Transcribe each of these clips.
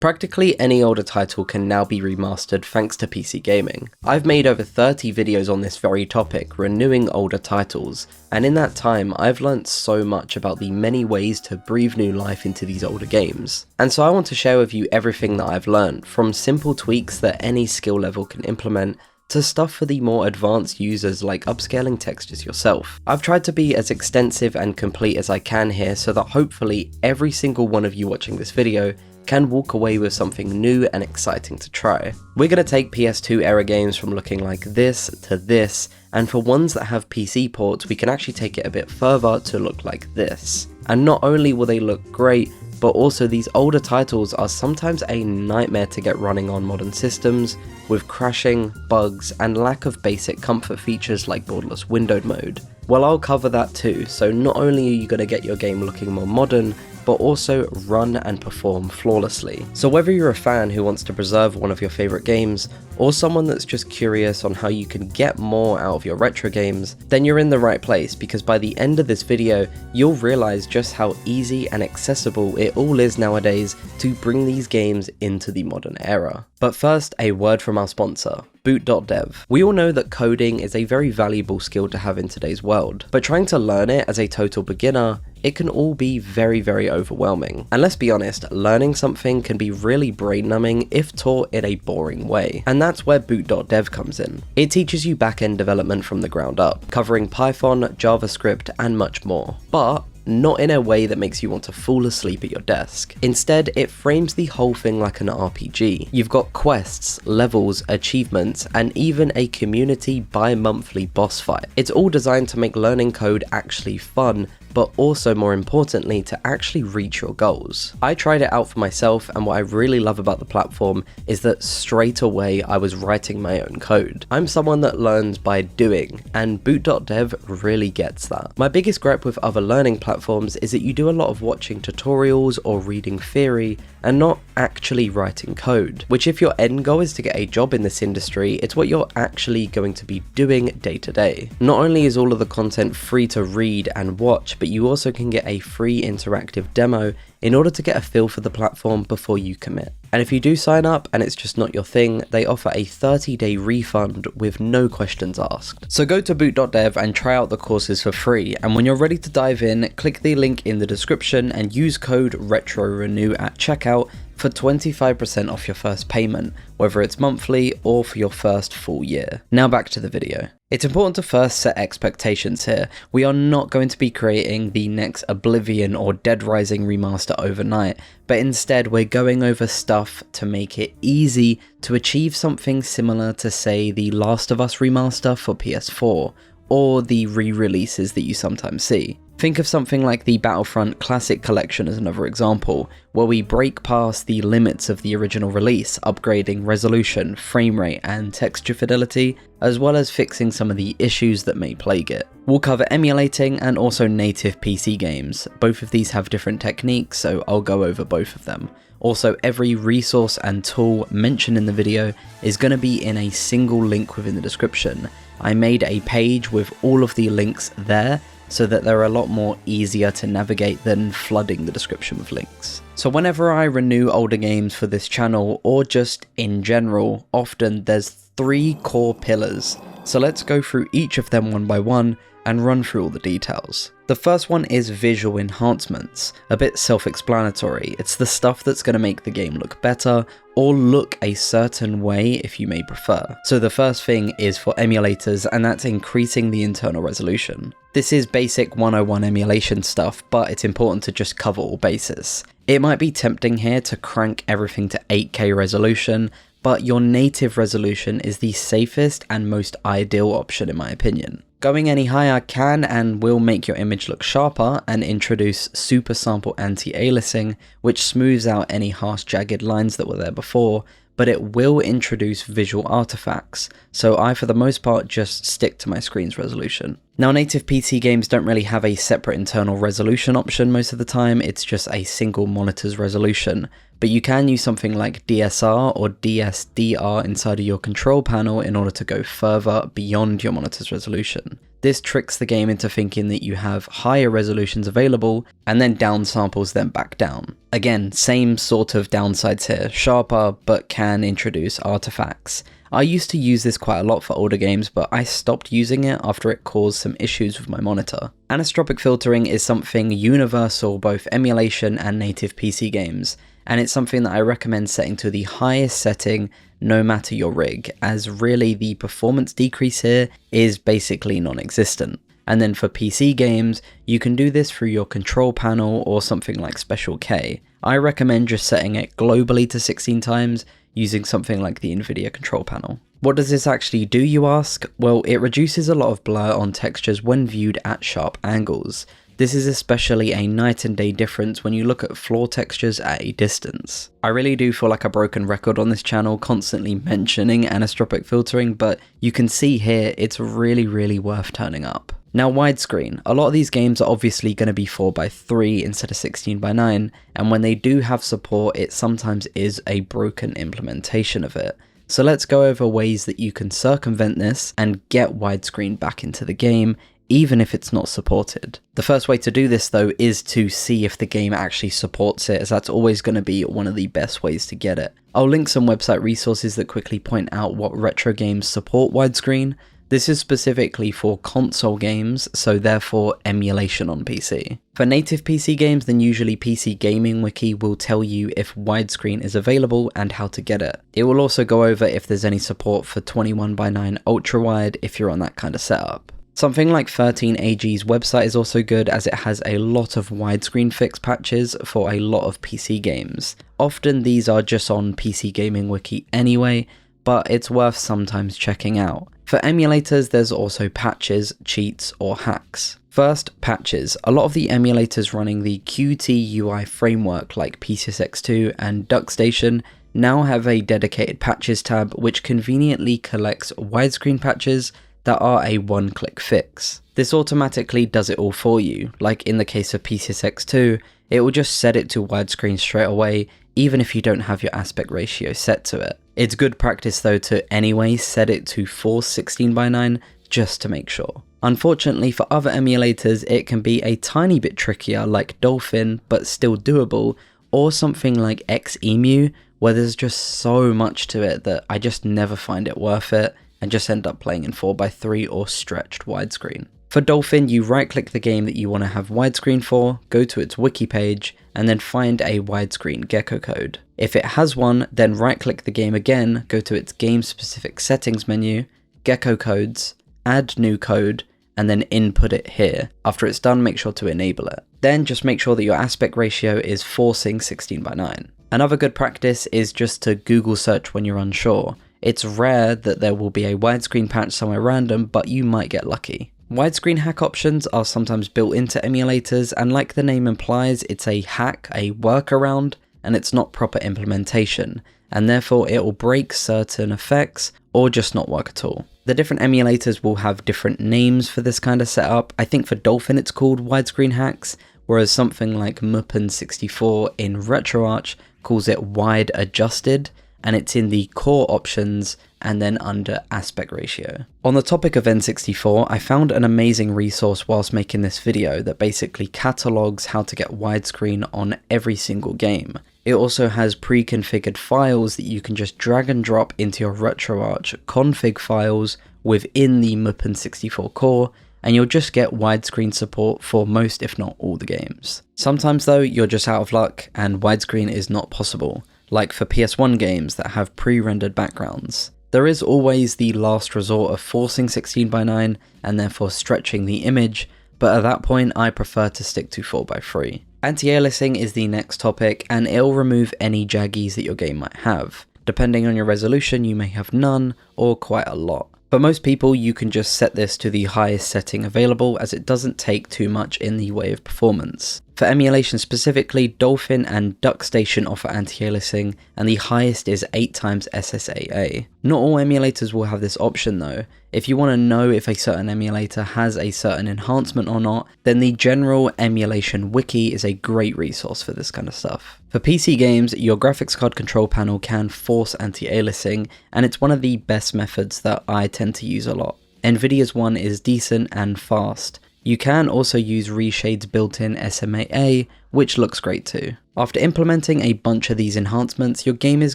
Practically any older title can now be remastered thanks to PC gaming. I've made over 30 videos on this very topic, renewing older titles, and in that time I've learnt so much about the many ways to breathe new life into these older games. And so I want to share with you everything that I've learnt, from simple tweaks that any skill level can implement, to stuff for the more advanced users like upscaling textures yourself. I've tried to be as extensive and complete as I can here so that hopefully every single one of you watching this video can walk away with something new and exciting to try. We're going to take PS2 era games from looking like this to this, and for ones that have PC ports we can actually take it a bit further to look like this. And not only will they look great, but also these older titles are sometimes a nightmare to get running on modern systems, with crashing, bugs, and lack of basic comfort features like borderless windowed mode. Well, I'll cover that too, so not only are you going to get your game looking more modern, but also run and perform flawlessly. So whether you're a fan who wants to preserve one of your favourite games, or someone that's just curious on how you can get more out of your retro games, then you're in the right place, because by the end of this video, you'll realise just how easy and accessible it all is nowadays to bring these games into the modern era. But first, a word from our sponsor, Boot.dev. We all know that coding is a very valuable skill to have in today's world, but trying to learn it as a total beginner, it can all be very overwhelming. And let's be honest, learning something can be really brain-numbing if taught in a boring way. And that's where Boot.dev comes in. It teaches you back-end development from the ground up, covering Python, JavaScript, and much more. But not in a way that makes you want to fall asleep at your desk. Instead, it frames the whole thing like an RPG. You've got quests, levels, achievements, and even a community bi-monthly boss fight. It's all designed to make learning code actually fun, but also more importantly to actually reach your goals. I tried it out for myself, and what I really love about the platform is that straight away I was writing my own code. I'm someone that learns by doing, and Boot.dev really gets that. My biggest gripe with other learning platforms is that you do a lot of watching tutorials or reading theory and not actually writing code, which if your end goal is to get a job in this industry, it's what you're actually going to be doing day to day. Not only is all of the content free to read and watch, but you also can get a free interactive demo in order to get a feel for the platform before you commit. And if you do sign up and it's just not your thing, they offer a 30-day refund with no questions asked. So go to boot.dev and try out the courses for free, and when you're ready to dive in, click the link in the description and use code RETRORENEW at checkout for 25% off your first payment, whether it's monthly or for your first full year. Now back to the video. It's important to first set expectations here. We are not going to be creating the next Oblivion or Dead Rising remaster overnight, but instead we're going over stuff to make it easy to achieve something similar to, say, the Last of Us remaster for PS4, or the re-releases that you sometimes see. Think of something like the Battlefront Classic Collection as another example, where we break past the limits of the original release, upgrading resolution, frame rate, and texture fidelity, as well as fixing some of the issues that may plague it. We'll cover emulating and also native PC games. Both of these have different techniques, so I'll go over both of them. Also, every resource and tool mentioned in the video is going to be in a single link within the description. I made a page with all of the links there, so that they're a lot more easier to navigate than flooding the description with links. So whenever I renew older games for this channel, or just in general, often there's 3 core pillars. So let's go through each of them one by one and run through all the details. The first one is visual enhancements. A bit self-explanatory. It's the stuff that's going to make the game look better, or look a certain way if you may prefer. So the first thing is for emulators, and that's increasing the internal resolution. This is basic 101 emulation stuff, but it's important to just cover all bases. It might be tempting here to crank everything to 8K resolution, but your native resolution is the safest and most ideal option in my opinion. Going any higher can and will make your image look sharper and introduce super sample anti-aliasing, which smooths out any harsh jagged lines that were there before, but it will introduce visual artifacts, so I for the most part just stick to my screen's resolution. Now, native PC games don't really have a separate internal resolution option most of the time, it's just a single monitor's resolution, but you can use something like DSR or DSDR inside of your control panel in order to go further beyond your monitor's resolution. This tricks the game into thinking that you have higher resolutions available and then downsamples them back down. Again, same sort of downsides here, sharper but can introduce artifacts. I used to use this quite a lot for older games, but I stopped using it after it caused some issues with my monitor. Anisotropic filtering is something universal both emulation and native PC games, and it's something that I recommend setting to the highest setting no matter your rig, as really the performance decrease here is basically non-existent. And then for PC games, you can do this through your control panel or something like SpecialK. I recommend just setting it globally to 16 times using something like the Nvidia control panel. What does this actually do, you ask? Well, it reduces a lot of blur on textures when viewed at sharp angles. This is especially a night and day difference when you look at floor textures at a distance. I really do feel like a broken record on this channel constantly mentioning anisotropic filtering, but you can see here it's really worth turning up. Now widescreen, a lot of these games are obviously going to be 4:3 instead of 16:9, and when they do have support it sometimes is a broken implementation of it. So let's go over ways that you can circumvent this and get widescreen back into the game, even if it's not supported. The first way to do this though is to see if the game actually supports it, as that's always going to be one of the best ways to get it. I'll link some website resources that quickly point out what retro games support widescreen. This is specifically for console games, so therefore emulation on PC. For native PC games, then usually PCGamingWiki will tell you if widescreen is available and how to get it. It will also go over if there's any support for 21:9 ultra-wide if you're on that kind of setup. Something like 13AG's website is also good, as it has a lot of widescreen fix patches for a lot of PC games. Often these are just on PCGamingWiki anyway, but it's worth sometimes checking out. For emulators, there's also patches, cheats, or hacks. First, patches. A lot of the emulators running the Qt UI framework like PCSX2 and DuckStation now have a dedicated patches tab which conveniently collects widescreen patches that are a one-click fix. This automatically does it all for you. Like in the case of PCSX2, it will just set it to widescreen straight away, even if you don't have your aspect ratio set to it. It's good practice though to anyway set it to force 16:9 just to make sure. Unfortunately for other emulators it can be a tiny bit trickier, like Dolphin, but still doable, or something like Xemu, where there's just so much to it that I just never find it worth it and just end up playing in 4:3 or stretched widescreen. For Dolphin, you right click the game that you want to have widescreen for, go to its wiki page, and then find a widescreen gecko code. If it has one, then right click the game again, go to its game specific settings menu, gecko codes, add new code, and then input it here. After it's done, make sure to enable it. Then just make sure that your aspect ratio is forcing 16:9. Another good practice is just to Google search when you're unsure. It's rare that there will be a widescreen patch somewhere random, but you might get lucky. Widescreen hack options are sometimes built into emulators, and like the name implies, it's a hack, a workaround, and it's not proper implementation, and therefore it will break certain effects or just not work at all. The different emulators will have different names for this kind of setup. I think for Dolphin it's called widescreen hacks, whereas something like Mupen64 in RetroArch calls it wide adjusted, and it's in the core options and then under aspect ratio. On the topic of N64, I found an amazing resource whilst making this video that basically catalogs how to get widescreen on every single game. It also has pre-configured files that you can just drag and drop into your RetroArch config files within the Mupen64 core, and you'll just get widescreen support for most if not all the games. Sometimes though, you're just out of luck and widescreen is not possible, like for PS1 games that have pre-rendered backgrounds. There is always the last resort of forcing 16:9 and therefore stretching the image, but at that point I prefer to stick to 4:3. Anti-aliasing is the next topic, and it'll remove any jaggies that your game might have. Depending on your resolution, you may have none or quite a lot. For most people, you can just set this to the highest setting available, as it doesn't take too much in the way of performance. For emulation specifically, Dolphin and DuckStation offer anti-aliasing, and the highest is 8 times SSAA. Not all emulators will have this option though. If you want to know if a certain emulator has a certain enhancement or not, then the general Emulation Wiki is a great resource for this kind of stuff. For PC games, your graphics card control panel can force anti-aliasing, and it's one of the best methods that I tend to use a lot. Nvidia's one is decent and fast. You can also use ReShade's built-in SMAA, which looks great too. After implementing a bunch of these enhancements, your game is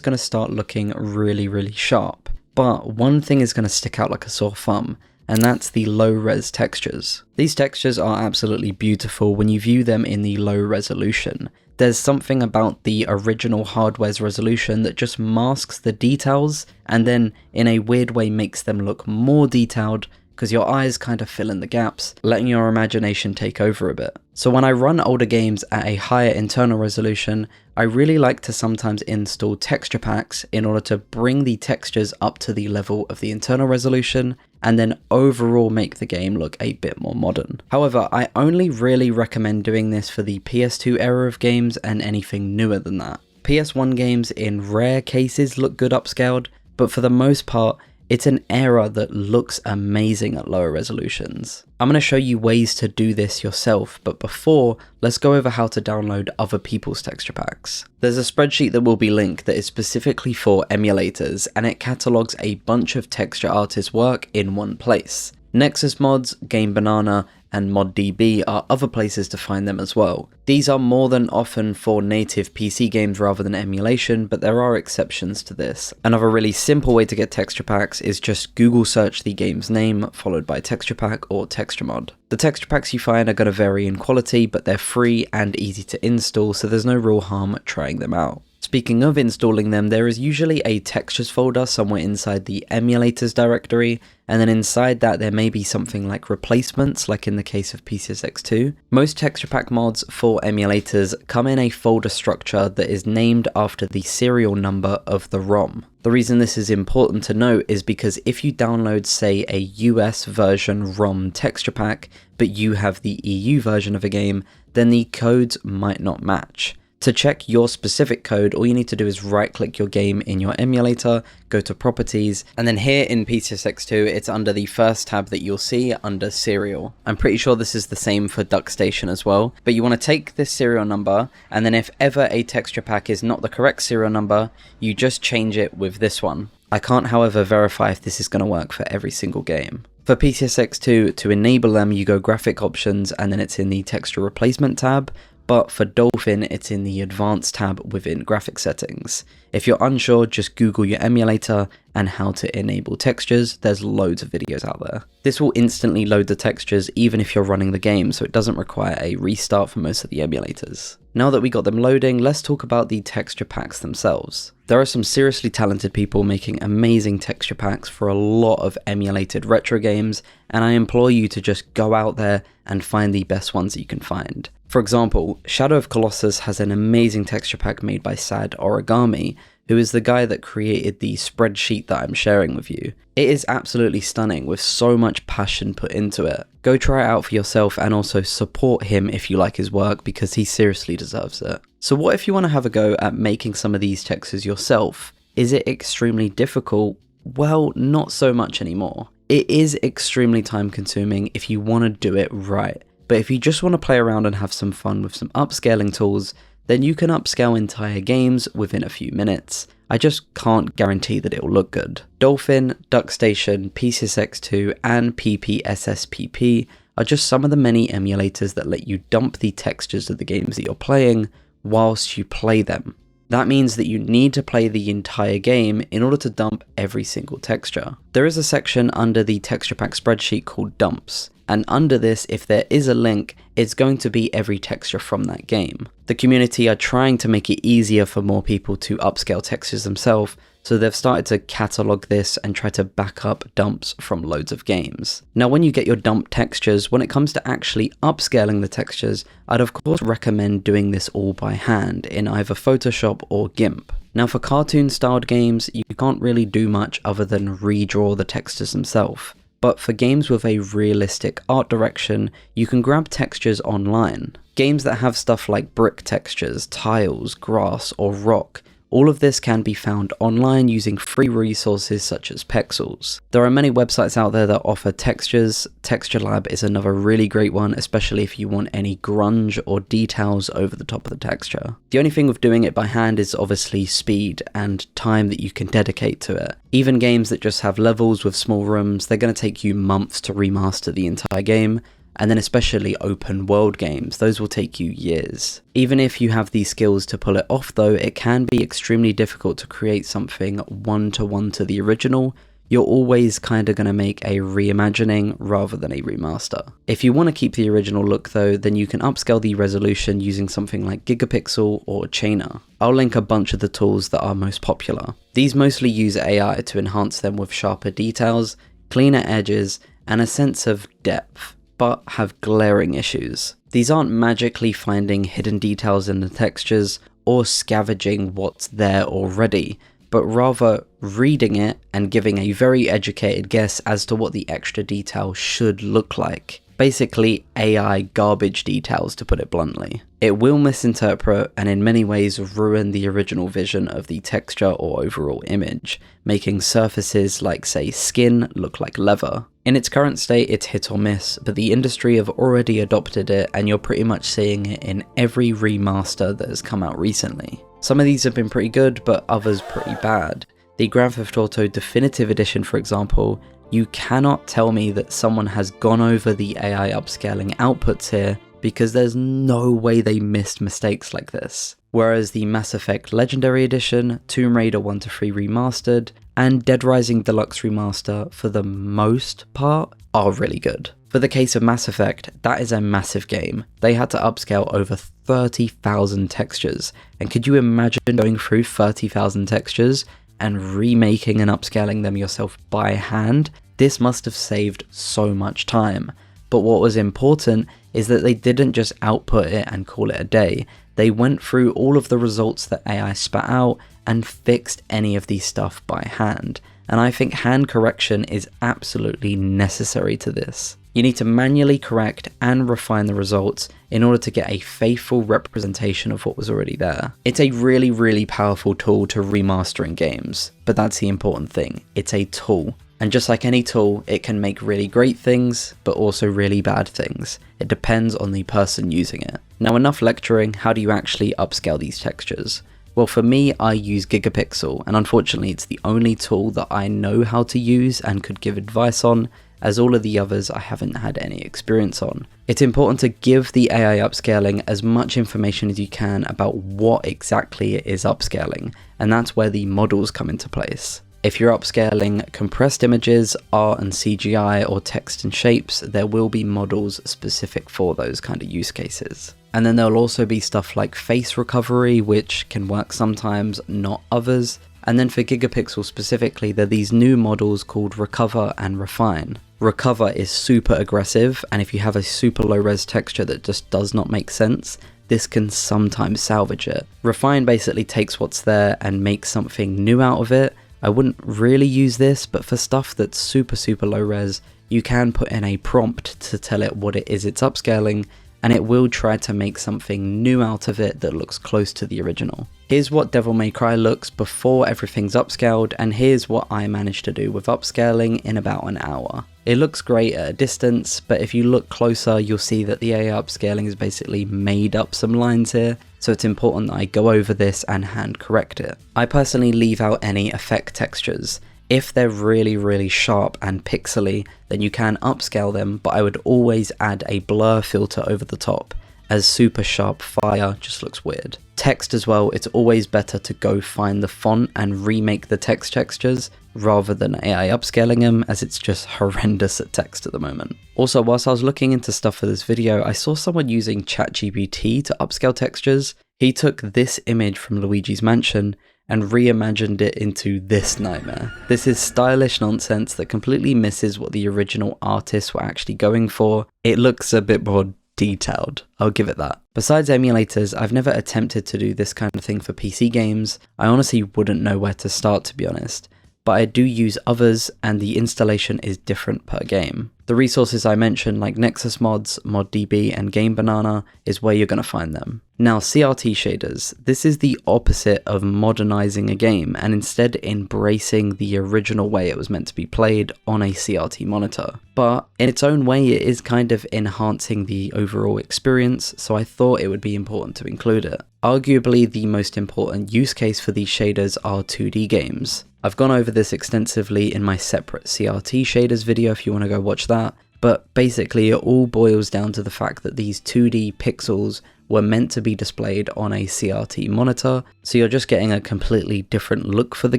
going to start looking really sharp. But one thing is going to stick out like a sore thumb, and that's the low-res textures. These textures are absolutely beautiful when you view them in the low resolution. There's something about the original hardware's resolution that just masks the details and then in a weird way makes them look more detailed because your eyes kind of fill in the gaps, letting your imagination take over a bit. So when I run older games at a higher internal resolution, I really like to sometimes install texture packs in order to bring the textures up to the level of the internal resolution and then overall make the game look a bit more modern. However, I only really recommend doing this for the PS2 era of games and anything newer than that. PS1 games in rare cases look good upscaled, but for the most part, it's an era that looks amazing at lower resolutions. I'm going to show you ways to do this yourself, but before, let's go over how to download other people's texture packs. There's a spreadsheet that will be linked that is specifically for emulators, and it catalogs a bunch of texture artists' work in one place. Nexus Mods, Game Banana, and ModDB are other places to find them as well. These are more than often for native PC games rather than emulation, but there are exceptions to this. Another really simple way to get texture packs is just Google search the game's name, followed by texture pack or texture mod. The texture packs you find are going to vary in quality, but they're free and easy to install, so there's no real harm trying them out. Speaking of installing them, there is usually a textures folder somewhere inside the emulators directory, and then inside that there may be something like replacements, like in the case of PCSX2. Most texture pack mods for emulators come in a folder structure that is named after the serial number of the ROM. The reason this is important to note is because if you download, say, a US version ROM texture pack, but you have the EU version of a game, then the codes might not match. To check your specific code, all you need to do is right-click your game in your emulator, go to Properties, and then here in PCSX2, it's under the first tab that you'll see under Serial. I'm pretty sure this is the same for DuckStation as well, but you want to take this serial number, and then if ever a texture pack is not the correct serial number, you just change it with this one. I can't, however, verify if this is going to work for every single game. For PCSX2, to enable them, you go Graphic Options, and then it's in the Texture Replacement tab. But for Dolphin, it's in the Advanced tab within Graphic Settings. If you're unsure, just Google your emulator and how to enable textures. There's loads of videos out there. This will instantly load the textures even if you're running the game, so it doesn't require a restart for most of the emulators. Now that we got them loading, let's talk about the texture packs themselves. There are some seriously talented people making amazing texture packs for a lot of emulated retro games, and I implore you to just go out there and find the best ones that you can find. For example, Shadow of Colossus has an amazing texture pack made by Sad Origami, who is the guy that created the spreadsheet that I'm sharing with you. It is absolutely stunning with so much passion put into it. Go try it out for yourself and also support him if you like his work because he seriously deserves it. So what if you want to have a go at making some of these textures yourself? Is it extremely difficult? Well, not so much anymore. It is extremely time consuming if you want to do it right. But if you just want to play around and have some fun with some upscaling tools, then you can upscale entire games within a few minutes. I just can't guarantee that it will look good. Dolphin, DuckStation, PCSX2, and PPSSPP are just some of the many emulators that let you dump the textures of the games that you're playing whilst you play them. That means that you need to play the entire game in order to dump every single texture. There is a section under the texture pack spreadsheet called Dumps, and under this, if there is a link, it's going to be every texture from that game. The community are trying to make it easier for more people to upscale textures themselves, so they've started to catalog this and try to back up dumps from loads of games. Now when you get your dump textures, when it comes to actually upscaling the textures, I'd of course recommend doing this all by hand in either Photoshop or GIMP. Now for cartoon styled games, you can't really do much other than redraw the textures themselves. But for games with a realistic art direction, you can grab textures online. Games that have stuff like brick textures, tiles, grass, or rock All of this can be found online using free resources such as Pexels. There are many websites out there that offer textures. Texture Lab is another really great one, especially if you want any grunge or details over the top of the texture. The only thing with doing it by hand is obviously speed and time that you can dedicate to it. Even games that just have levels with small rooms, they're going to take you months to remaster the entire game. And then especially open world games, those will take you years. Even if you have these skills to pull it off though, it can be extremely difficult to create something one-to-one to the original. You're always kind of going to make a reimagining rather than a remaster. If you want to keep the original look though, then you can upscale the resolution using something like Gigapixel or Chainer. I'll link a bunch of the tools that are most popular. These mostly use AI to enhance them with sharper details, cleaner edges, and a sense of depth, but have glaring issues. These aren't magically finding hidden details in the textures or scavenging what's there already, but rather reading it and giving a very educated guess as to what the extra detail should look like. Basically AI garbage details, to put it bluntly. It will misinterpret and in many ways ruin the original vision of the texture or overall image, making surfaces like say skin look like leather. In its current state it's hit or miss, but the industry have already adopted it and you're pretty much seeing it in every remaster that has come out recently. Some of these have been pretty good, but others pretty bad. The Grand Theft Auto Definitive Edition, for example, you cannot tell me that someone has gone over the AI upscaling outputs here, because there's no way they missed mistakes like this. Whereas the Mass Effect Legendary Edition, Tomb Raider 1-3 Remastered, and Dead Rising Deluxe Remaster, for the most part, are really good. For the case of Mass Effect, that is a massive game. They had to upscale over 30,000 textures, and could you imagine going through 30,000 textures and remaking and upscaling them yourself by hand? This must have saved so much time. But what was important is that they didn't just output it and call it a day. They went through all of the results that AI spat out and fixed any of these stuff by hand. And I think hand correction is absolutely necessary to this. You need to manually correct and refine the results in order to get a faithful representation of what was already there. It's a really, really powerful tool to remastering games, but that's the important thing. It's a tool. And just like any tool, it can make really great things, but also really bad things. It depends on the person using it. Now, enough lecturing. How do you actually upscale these textures? Well, for me, I use Gigapixel, and unfortunately it's the only tool that I know how to use and could give advice on, as all of the others I haven't had any experience on. It's important to give the AI upscaling as much information as you can about what exactly it is upscaling, and that's where the models come into place. If you're upscaling compressed images, art and CGI, or text and shapes, there will be models specific for those kind of use cases. And then there'll also be stuff like face recovery, which can work sometimes, not others. And then for Gigapixel specifically, there are these new models called Recover and Refine. Recover is super aggressive, and if you have a super low res texture that just does not make sense, this can sometimes salvage it. Refine basically takes what's there and makes something new out of it. I wouldn't really use this, but for stuff that's super low res, you can put in a prompt to tell it what it is it's upscaling, and it will try to make something new out of it that looks close to the original. Here's what Devil May Cry looks before everything's upscaled, and here's what I managed to do with upscaling in about an hour. It looks great at a distance, but if you look closer, you'll see that the AI upscaling has basically made up some lines here, so it's important that I go over this and hand correct it. I personally leave out any effect textures. If they're really sharp and pixely, then you can upscale them, but I would always add a blur filter over the top, as super sharp fire just looks weird. Text as well, it's always better to go find the font and remake the text textures rather than AI upscaling them, as it's just horrendous at text at the moment. Also, whilst I was looking into stuff for this video, I saw someone using ChatGPT to upscale textures. He took this image from Luigi's Mansion and reimagined it into this nightmare. This is stylish nonsense that completely misses what the original artists were actually going for. It looks a bit more detailed, I'll give it that. Besides emulators, I've never attempted to do this kind of thing for PC games. I honestly wouldn't know where to start, to be honest, but I do use others and the installation is different per game. The resources I mentioned like Nexus Mods, ModDB, and Game Banana is where you're going to find them. Now, CRT shaders. This is the opposite of modernizing a game and instead embracing the original way it was meant to be played on a CRT monitor. But in its own way, it is kind of enhancing the overall experience, so I thought it would be important to include it. Arguably, the most important use case for these shaders are 2D games. I've gone over this extensively in my separate CRT shaders video if you want to go watch that, but basically it all boils down to the fact that these 2D pixels were meant to be displayed on a CRT monitor, so you're just getting a completely different look for the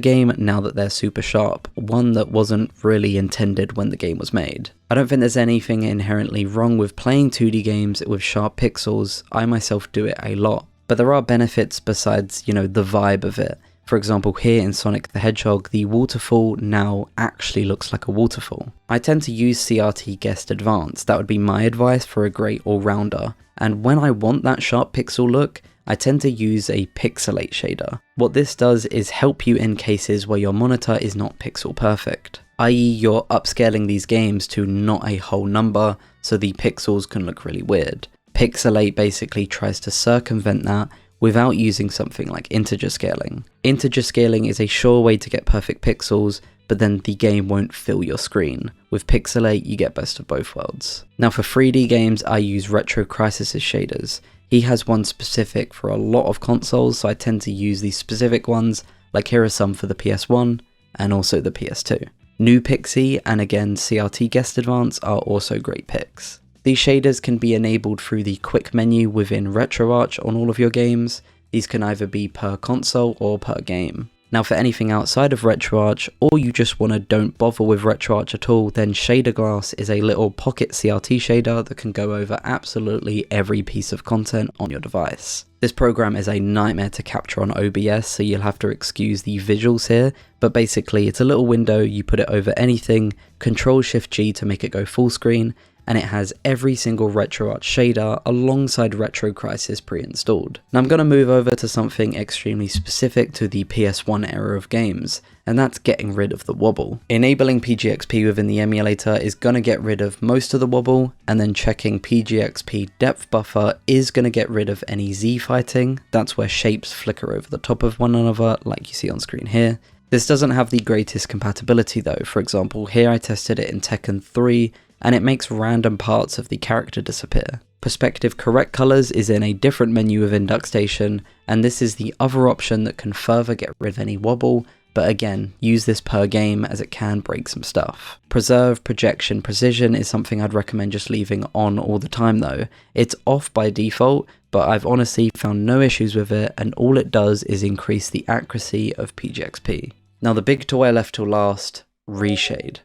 game now that they're super sharp, one that wasn't really intended when the game was made. I don't think there's anything inherently wrong with playing 2D games with sharp pixels. I myself do it a lot, but there are benefits besides, the vibe of it. For example, here in Sonic the Hedgehog, the waterfall now actually looks like a waterfall. I tend to use CRT Guest Advanced, that would be my advice for a great all-rounder. And when I want that sharp pixel look, I tend to use a pixelate shader. What this does is help you in cases where your monitor is not pixel perfect, i.e. you're upscaling these games to not a whole number, so the pixels can look really weird. Pixelate basically tries to circumvent that without using something like integer scaling. Integer scaling is a sure way to get perfect pixels, but then the game won't fill your screen. With Pixelate, you get best of both worlds. Now for 3D games, I use Retro Crisis' shaders. He has one specific for a lot of consoles, so I tend to use these specific ones, like here are some for the PS1 and also the PS2. New Pixie and again CRT Guest Advance are also great picks. These shaders can be enabled through the quick menu within RetroArch on all of your games. These can either be per console or per game. Now for anything outside of RetroArch, or you just want to don't bother with RetroArch at all, then Shader Glass is a little pocket CRT shader that can go over absolutely every piece of content on your device. This program is a nightmare to capture on OBS, so you'll have to excuse the visuals here, but basically it's a little window, you put it over anything, Ctrl-Shift-G to make it go full screen, and it has every single RetroArch shader alongside Retro Crisis pre-installed. Now I'm going to move over to something extremely specific to the PS1 era of games, and that's getting rid of the wobble. Enabling PGXP within the emulator is going to get rid of most of the wobble, and then checking PGXP depth buffer is going to get rid of any Z fighting. That's where shapes flicker over the top of one another like you see on screen here. This doesn't have the greatest compatibility though. For example, here I tested it in Tekken 3, and it makes random parts of the character disappear. Perspective correct colors is in a different menu within DuckStation, and this is the other option that can further get rid of any wobble, but again, use this per game as it can break some stuff. Preserve Projection Precision is something I'd recommend just leaving on all the time though. It's off by default, but I've honestly found no issues with it, and all it does is increase the accuracy of PGXP. Now the big toy I left till last, ReShade.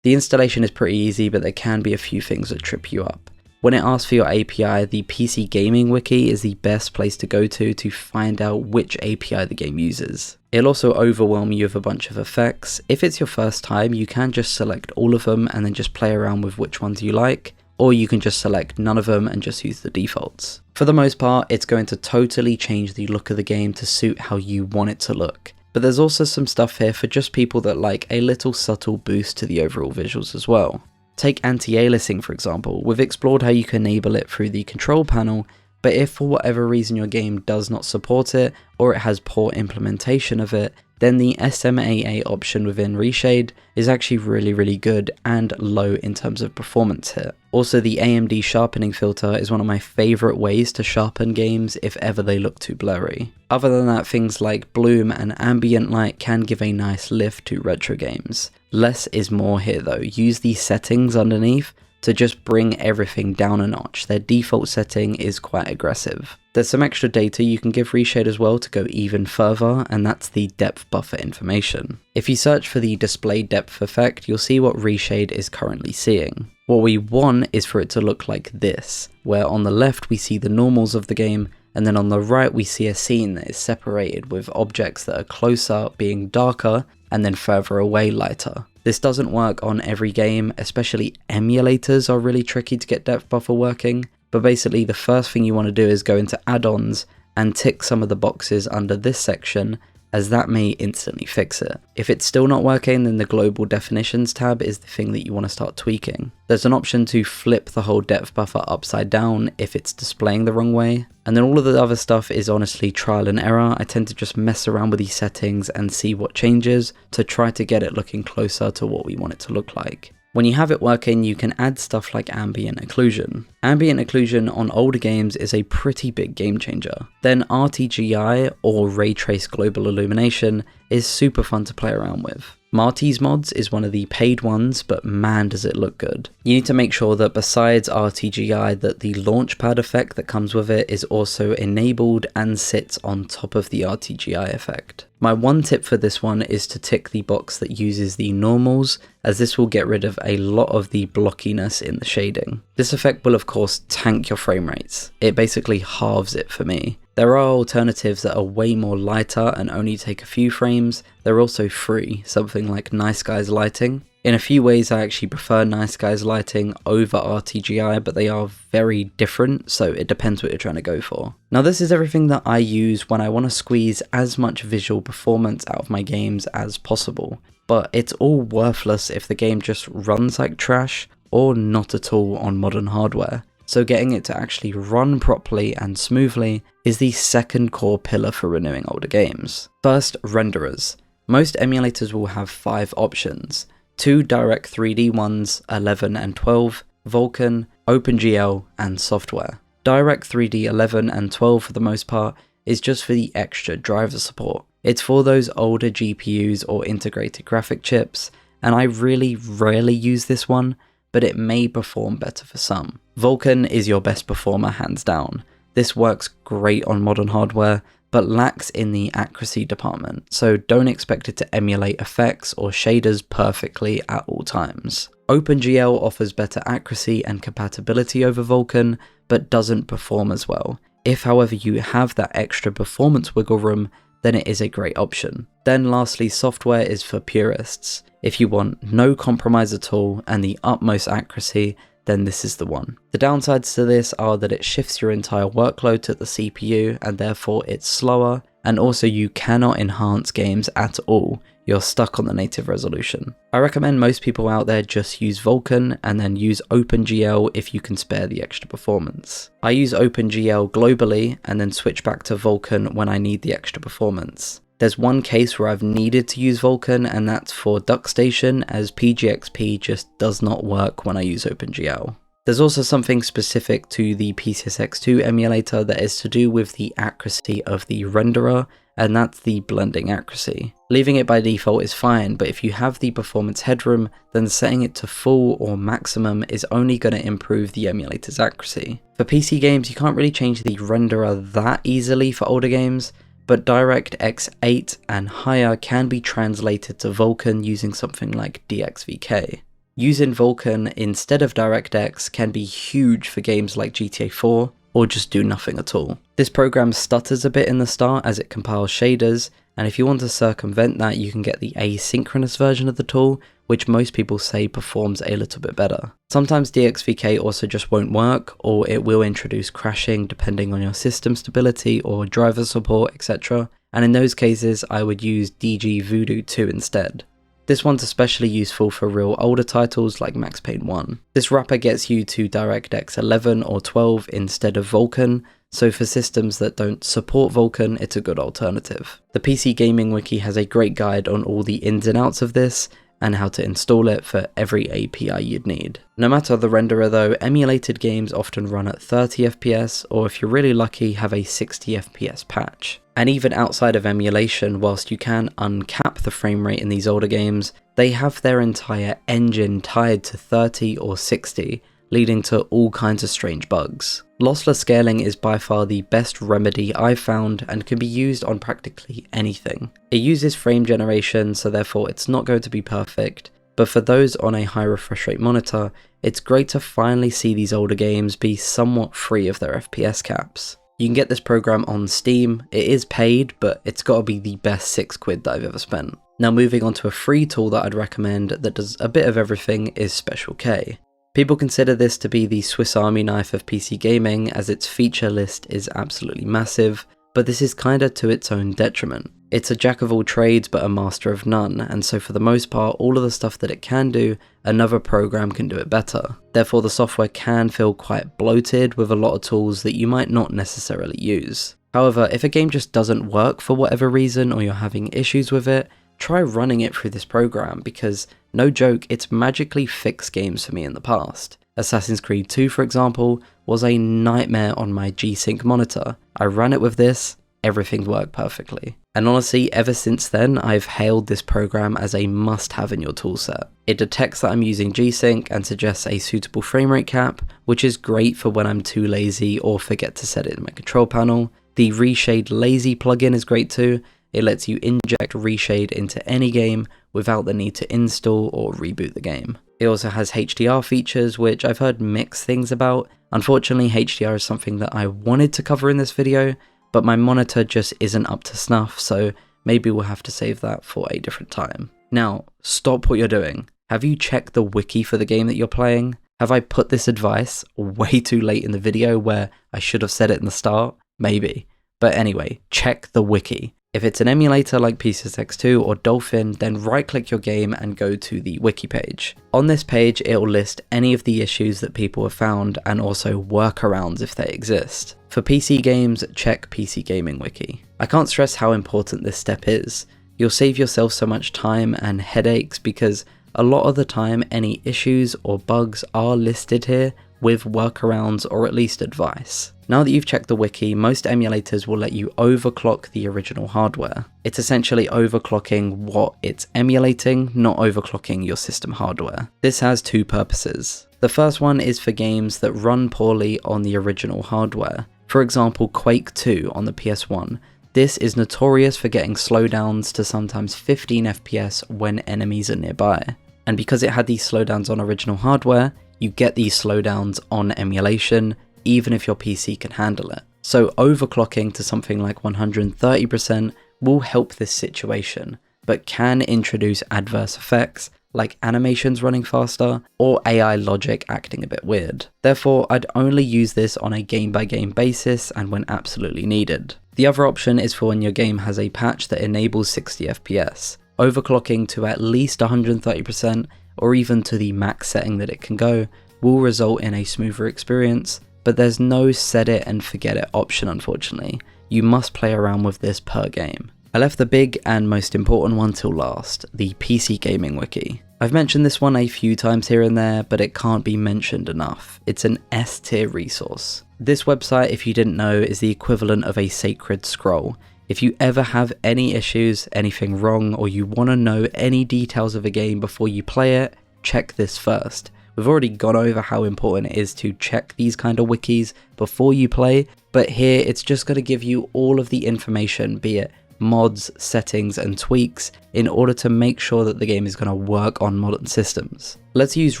The installation is pretty easy, but there can be a few things that trip you up. When it asks for your API, the PCGamingWiki is the best place to go to find out which API the game uses. It'll also overwhelm you with a bunch of effects. If it's your first time, you can just select all of them and then just play around with which ones you like, or you can just select none of them and just use the defaults. For the most part, it's going to totally change the look of the game to suit how you want it to look. But there's also some stuff here for just people that like a little subtle boost to the overall visuals as well. Take anti-aliasing for example. We've explored how you can enable it through the control panel, but if for whatever reason your game does not support it, or it has poor implementation of it, then the SMAA option within ReShade is actually really good and low in terms of performance hit. Also, the AMD sharpening filter is one of my favourite ways to sharpen games if ever they look too blurry. Other than that, things like bloom and ambient light can give a nice lift to retro games. Less is more here though. Use the settings underneath to just bring everything down a notch. Their default setting is quite aggressive. There's some extra data you can give ReShade as well to go even further, and that's the depth buffer information. If you search for the display depth effect, you'll see what ReShade is currently seeing. What we want is for it to look like this, where on the left we see the normals of the game, and then on the right we see a scene that is separated with objects that are closer being darker and then further away lighter. This doesn't work on every game, especially emulators are really tricky to get depth buffer working, but basically the first thing you want to do is go into add-ons and tick some of the boxes under this section as that may instantly fix it. If it's still not working, then the global definitions tab is the thing that you want to start tweaking. There's an option to flip the whole depth buffer upside down if it's displaying the wrong way. And then all of the other stuff is honestly trial and error. I tend to just mess around with these settings and see what changes to try to get it looking closer to what we want it to look like. When you have it working, you can add stuff like ambient occlusion. Ambient occlusion on older games is a pretty big game changer. Then RTGI, or Ray Trace Global Illumination, is super fun to play around with. Marty's Mods is one of the paid ones, but man does it look good. You need to make sure that besides RTGI that the launchpad effect that comes with it is also enabled and sits on top of the RTGI effect. My one tip for this one is to tick the box that uses the normals, as this will get rid of a lot of the blockiness in the shading. This effect will of course tank your frame rates. It basically halves it for me. There are alternatives that are way more lighter and only take a few frames. They're also free, something like Nice Guys Lighting. In a few ways I actually prefer Nice Guys Lighting over RTGI, but they are very different, so it depends what you're trying to go for. Now this is everything that I use when I want to squeeze as much visual performance out of my games as possible, but it's all worthless if the game just runs like trash or not at all on modern hardware. So getting it to actually run properly and smoothly is the second core pillar for renewing older games. First, renderers. Most emulators will have 5 options. 2 direct 3D ones, 11 and 12, Vulkan, OpenGL, and software. Direct 3D 11 and 12 for the most part is just for the extra driver support. It's for those older GPUs or integrated graphic chips, and I really rarely use this one, but it may perform better for some. Vulkan is your best performer hands down. This works great on modern hardware, but lacks in the accuracy department, so don't expect it to emulate effects or shaders perfectly at all times. OpenGL offers better accuracy and compatibility over Vulkan, but doesn't perform as well. If however you have that extra performance wiggle room, then it is a great option. Then lastly, software is for purists. If you want no compromise at all and the utmost accuracy, then this is the one. The downsides to this are that it shifts your entire workload to the CPU and therefore it's slower, and also you cannot enhance games at all. You're stuck on the native resolution. I recommend most people out there just use Vulkan and then use OpenGL if you can spare the extra performance. I use OpenGL globally and then switch back to Vulkan when I need the extra performance. There's one case where I've needed to use Vulkan, and that's for DuckStation, as PGXP just does not work when I use OpenGL. There's also something specific to the PCSX2 emulator that is to do with the accuracy of the renderer, and that's the blending accuracy. Leaving it by default is fine, but if you have the performance headroom, then setting it to full or maximum is only going to improve the emulator's accuracy. For PC games, you can't really change the renderer that easily for older games, but DirectX 8 and higher can be translated to Vulkan using something like DXVK. Using Vulkan instead of DirectX can be huge for games like GTA 4, or just do nothing at all. This program stutters a bit in the start as it compiles shaders, and if you want to circumvent that, you can get the asynchronous version of the tool, which most people say performs a little bit better. Sometimes DXVK also just won't work, or it will introduce crashing depending on your system stability or driver support, etc. And in those cases, I would use DG Voodoo 2 instead. This one's especially useful for real older titles like Max Payne 1. This wrapper gets you to DirectX 11 or 12 instead of Vulkan, so for systems that don't support Vulkan, it's a good alternative. The PCGamingWiki has a great guide on all the ins and outs of this, and how to install it for every API you'd need. No matter the renderer though, emulated games often run at 30 FPS, or if you're really lucky, have a 60 FPS patch. And even outside of emulation, whilst you can uncap the frame rate in these older games, they have their entire engine tied to 30 or 60, leading to all kinds of strange bugs. Lossless scaling is by far the best remedy I've found and can be used on practically anything. It uses frame generation, so therefore it's not going to be perfect, but for those on a high refresh rate monitor, it's great to finally see these older games be somewhat free of their FPS caps. You can get this program on Steam. It is paid, but it's got to be the best £6 that I've ever spent. Now moving on to a free tool that I'd recommend that does a bit of everything is SpecialK. People consider this to be the Swiss Army knife of PC gaming, as its feature list is absolutely massive, but this is kinda to its own detriment. It's a jack of all trades but a master of none, and so for the most part, all of the stuff that it can do, another program can do it better. Therefore, the software can feel quite bloated with a lot of tools that you might not necessarily use. However, if a game just doesn't work for whatever reason or you're having issues with it, try running it through this program because, no joke, it's magically fixed games for me in the past. Assassin's Creed 2, for example, was a nightmare on my G-Sync monitor. I ran it with this, everything worked perfectly. And honestly, ever since then, I've hailed this program as a must-have in your toolset. It detects that I'm using G-Sync and suggests a suitable frame rate cap, which is great for when I'm too lazy or forget to set it in my control panel. The ReShade Lazy plugin is great too. It lets you inject ReShade into any game without the need to install or reboot the game. It also has HDR features, which I've heard mixed things about. Unfortunately, HDR is something that I wanted to cover in this video, but my monitor just isn't up to snuff, so maybe we'll have to save that for a different time. Now, stop what you're doing. Have you checked the wiki for the game that you're playing? Have I put this advice way too late in the video where I should have said it in the start? Maybe. But anyway, check the wiki. If it's an emulator like PCSX2 or Dolphin, then right-click your game and go to the wiki page. On this page, it'll list any of the issues that people have found and also workarounds if they exist. For PC games, check PCGamingWiki. I can't stress how important this step is. You'll save yourself so much time and headaches because a lot of the time any issues or bugs are listed here with workarounds or at least advice. Now that you've checked the wiki, most emulators will let you overclock the original hardware. It's essentially overclocking what it's emulating, not overclocking your system hardware. This has two purposes. The first one is for games that run poorly on the original hardware. For example, Quake 2 on the PS1. This is notorious for getting slowdowns to sometimes 15 FPS when enemies are nearby. And because it had these slowdowns on original hardware, you get these slowdowns on emulation, even if your PC can handle it. So overclocking to something like 130% will help this situation, but can introduce adverse effects like animations running faster or AI logic acting a bit weird. Therefore, I'd only use this on a game-by-game basis and when absolutely needed. The other option is for when your game has a patch that enables 60 FPS. Overclocking to at least 130% or even to the max setting that it can go will result in a smoother experience, but there's no set it and forget it option unfortunately. You must play around with this per game. I left the big and most important one till last, the PCGamingWiki. I've mentioned this one a few times here and there, but it can't be mentioned enough. It's an S-tier resource. This website, if you didn't know, is the equivalent of a sacred scroll. If you ever have any issues, anything wrong, or you want to know any details of a game before you play it, check this first. We've already gone over how important it is to check these kind of wikis before you play, but here it's just going to give you all of the information, be it mods, settings, and tweaks, in order to make sure that the game is going to work on modern systems. Let's use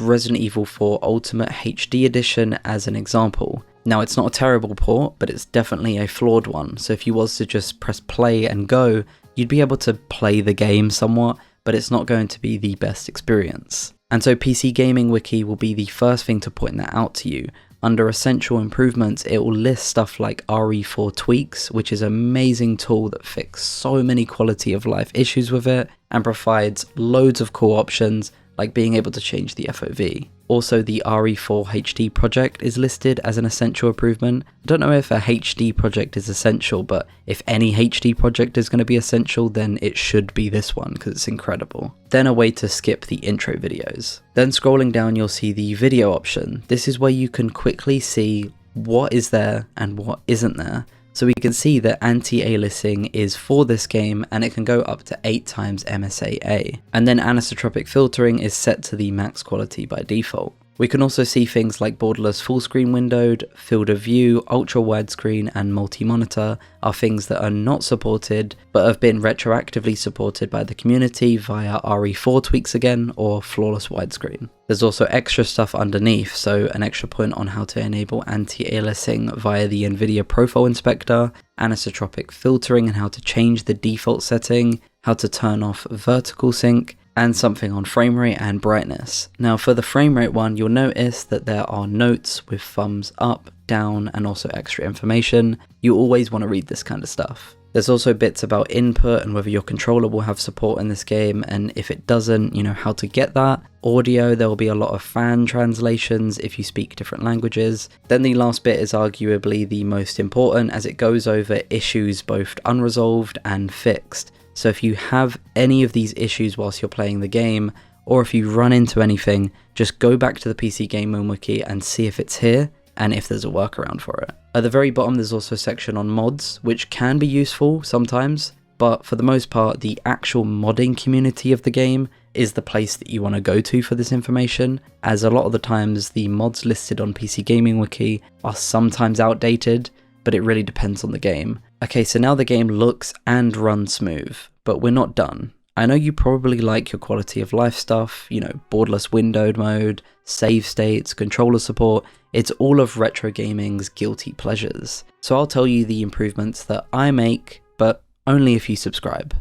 Resident Evil 4 Ultimate HD Edition as an example. Now, it's not a terrible port, but it's definitely a flawed one, so if you was to just press play and go, you'd be able to play the game somewhat, but it's not going to be the best experience. And so PCGamingWiki will be the first thing to point that out to you. Under Essential Improvements, it will list stuff like RE4 Tweaks, which is an amazing tool that fixes so many quality of life issues with it, and provides loads of cool options, like being able to change the FOV. Also, the RE4 HD project is listed as an essential improvement. I don't know if a HD project is essential, but if any HD project is going to be essential, then it should be this one because it's incredible. Then a way to skip the intro videos. Then scrolling down, you'll see the video option. This is where you can quickly see what is there and what isn't there. So we can see that anti-aliasing is for this game and it can go up to 8 times MSAA. And then anisotropic filtering is set to the max quality by default. We can also see things like borderless full screen windowed, field of view, ultra widescreen, and multi-monitor are things that are not supported, but have been retroactively supported by the community via RE4 tweaks again, or flawless widescreen. There's also extra stuff underneath, so an extra point on how to enable anti-aliasing via the NVIDIA Profile Inspector, anisotropic filtering and how to change the default setting, how to turn off vertical sync, and something on frame rate and brightness. Now for the frame rate one, you'll notice that there are notes with thumbs up, down, and also extra information. You always want to read this kind of stuff. There's also bits about input and whether your controller will have support in this game, and if it doesn't, you know, how to get that. Audio, there will be a lot of fan translations if you speak different languages. Then the last bit is arguably the most important, as it goes over issues both unresolved and fixed. So if you have any of these issues whilst you're playing the game, or if you run into anything, just go back to the PCGamingWiki and see if it's here, and if there's a workaround for it. At the very bottom there's also a section on mods, which can be useful sometimes, but for the most part the actual modding community of the game is the place that you want to go to for this information, as a lot of the times the mods listed on PCGamingWiki are sometimes outdated, but it really depends on the game. Okay, so now the game looks and runs smooth, but we're not done. I know you probably like your quality of life stuff, you know, borderless windowed mode, save states, controller support. It's all of retro gaming's guilty pleasures. So I'll tell you the improvements that I make, but only if you subscribe.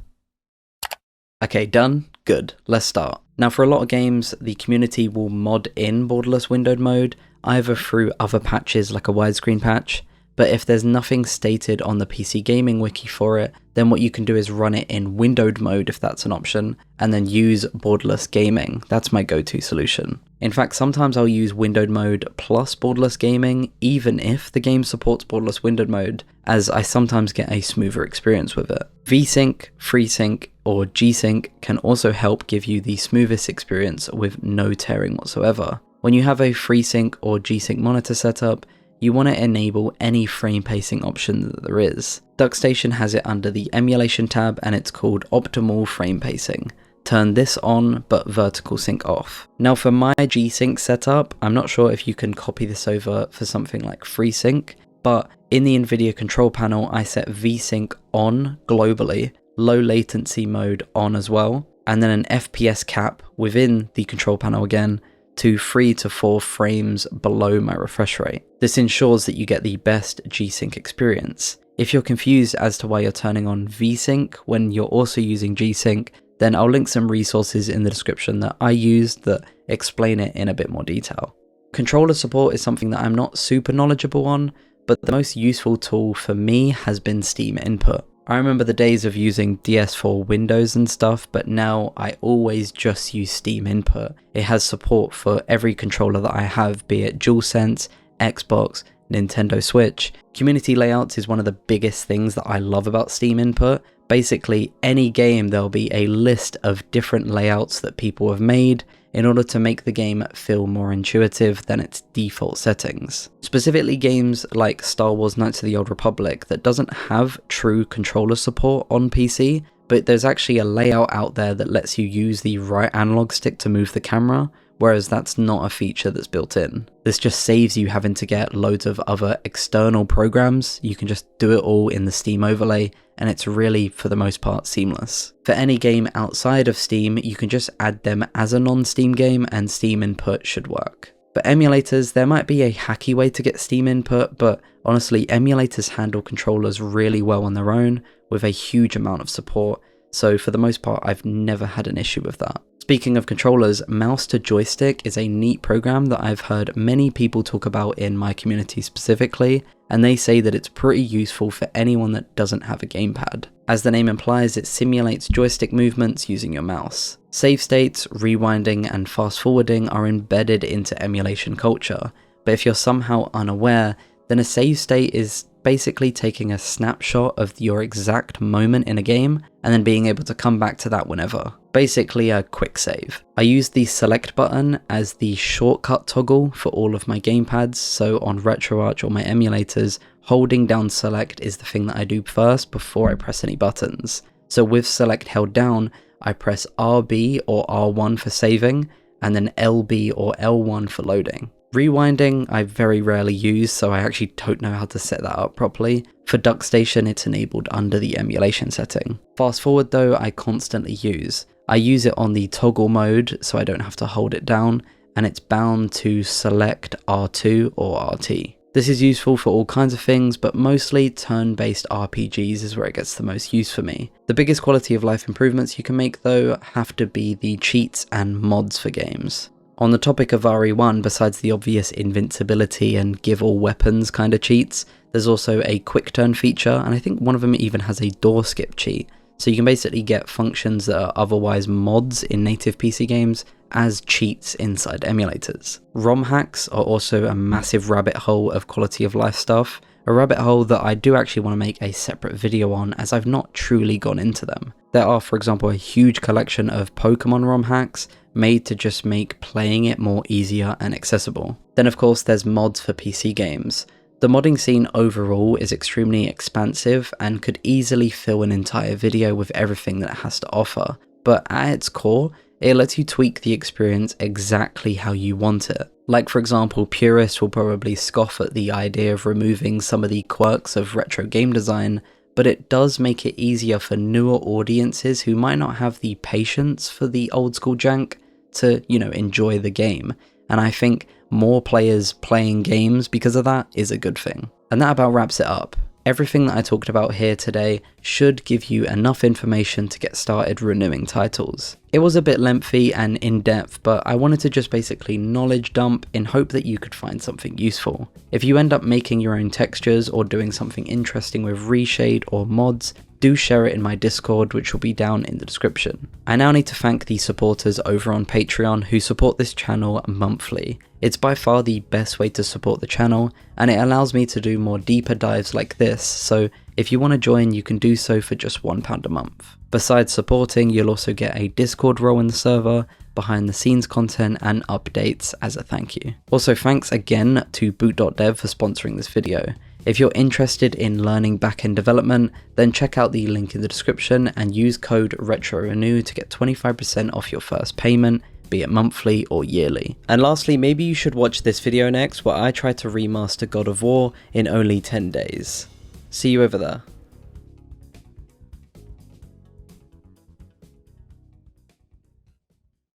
Okay, done? Good. Let's start. Now for a lot of games, the community will mod in borderless windowed mode, either through other patches like a widescreen patch, but if there's nothing stated on the PCGamingWiki for it, then what you can do is run it in windowed mode if that's an option, and then use borderless gaming. That's my go-to solution. In fact, sometimes I'll use windowed mode plus borderless gaming, even if the game supports borderless windowed mode, as I sometimes get a smoother experience with it. VSync, FreeSync, or G-Sync can also help give you the smoothest experience with no tearing whatsoever. When you have a FreeSync or G-Sync monitor setup, you want to enable any frame pacing option that there is. DuckStation has it under the Emulation tab and it's called Optimal Frame Pacing. Turn this on, but vertical sync off. Now for my G-Sync setup, I'm not sure if you can copy this over for something like FreeSync, but in the NVIDIA control panel, I set VSync on globally, low latency mode on as well, and then an FPS cap within the control panel again, to 3 to 4 frames below my refresh rate. This ensures that you get the best G-Sync experience. If you're confused as to why you're turning on VSync when you're also using G-Sync, then I'll link some resources in the description that I used that explain it in a bit more detail. Controller support is something that I'm not super knowledgeable on, but the most useful tool for me has been Steam Input. I remember the days of using DS4 Windows and stuff, but now I always just use Steam Input. It has support for every controller that I have, be it DualSense, Xbox, Nintendo Switch. Community layouts is one of the biggest things that I love about Steam Input. Basically, any game there'll be a list of different layouts that people have made in order to make the game feel more intuitive than its default settings. Specifically games like Star Wars Knights of the Old Republic that doesn't have true controller support on PC, but there's actually a layout out there that lets you use the right analog stick to move the camera, whereas that's not a feature that's built in. This just saves you having to get loads of other external programs. You can just do it all in the Steam overlay, and it's really, for the most part, seamless. For any game outside of Steam, you can just add them as a non-Steam game and Steam Input should work. For emulators, there might be a hacky way to get Steam Input, but honestly, emulators handle controllers really well on their own with a huge amount of support, so for the most part, I've never had an issue with that. Speaking of controllers, mouse to joystick is a neat program that I've heard many people talk about in my community specifically, and they say that it's pretty useful for anyone that doesn't have a gamepad. As the name implies, it simulates joystick movements using your mouse. Save states, rewinding, and fast forwarding are embedded into emulation culture, but if you're somehow unaware, then a save state is basically taking a snapshot of your exact moment in a game and then being able to come back to that whenever. Basically a quick save. I use the select button as the shortcut toggle for all of my gamepads, so on RetroArch or my emulators, holding down select is the thing that I do first before I press any buttons. So with select held down, I press RB or R1 for saving, and then LB or L1 for loading. Rewinding I very rarely use, so I actually don't know how to set that up properly. For DuckStation, it's enabled under the emulation setting. Fast forward though, I constantly use. I use it on the toggle mode, so I don't have to hold it down, and it's bound to select R2 or RT. This is useful for all kinds of things, but mostly turn-based RPGs is where it gets the most use for me. The biggest quality of life improvements you can make though have to be the cheats and mods for games. On the topic of RE1, besides the obvious invincibility and give all weapons kind of cheats, There's also a quick turn feature, and I think one of them even has a door skip cheat. So you can basically get functions that are otherwise mods in native PC games as cheats inside emulators. ROM hacks are also a massive rabbit hole of quality of life stuff, a rabbit hole that I do actually want to make a separate video on, as I've not truly gone into them. There are, for example, a huge collection of Pokemon ROM hacks made to just make playing it more easier and accessible. Then of course there's mods for PC games. The modding scene overall is extremely expansive and could easily fill an entire video with everything that it has to offer, but at its core, it lets you tweak the experience exactly how you want it. Like for example, purists will probably scoff at the idea of removing some of the quirks of retro game design, but it does make it easier for newer audiences who might not have the patience for the old school jank to, enjoy the game. And I think more players playing games because of that is a good thing. And that about wraps it up. Everything that I talked about here today should give you enough information to get started renewing titles. It was a bit lengthy and in-depth, but I wanted to just basically knowledge dump in hope that you could find something useful. If you end up making your own textures or doing something interesting with ReShade or mods, do share it in my Discord, which will be down in the description. I now need to thank the supporters over on Patreon who support this channel monthly. It's by far the best way to support the channel, and it allows me to do more deeper dives like this, so if you want to join, you can do so for just £1 a month. Besides supporting, you'll also get a Discord role in the server, behind the scenes content, and updates as a thank you. Also, thanks again to boot.dev for sponsoring this video. If you're interested in learning backend development, then check out the link in the description and use code RETRORENEW to get 25% off your first payment, be it monthly or yearly. And lastly, maybe you should watch this video next where I try to remaster God of War in only 10 days. See you over there.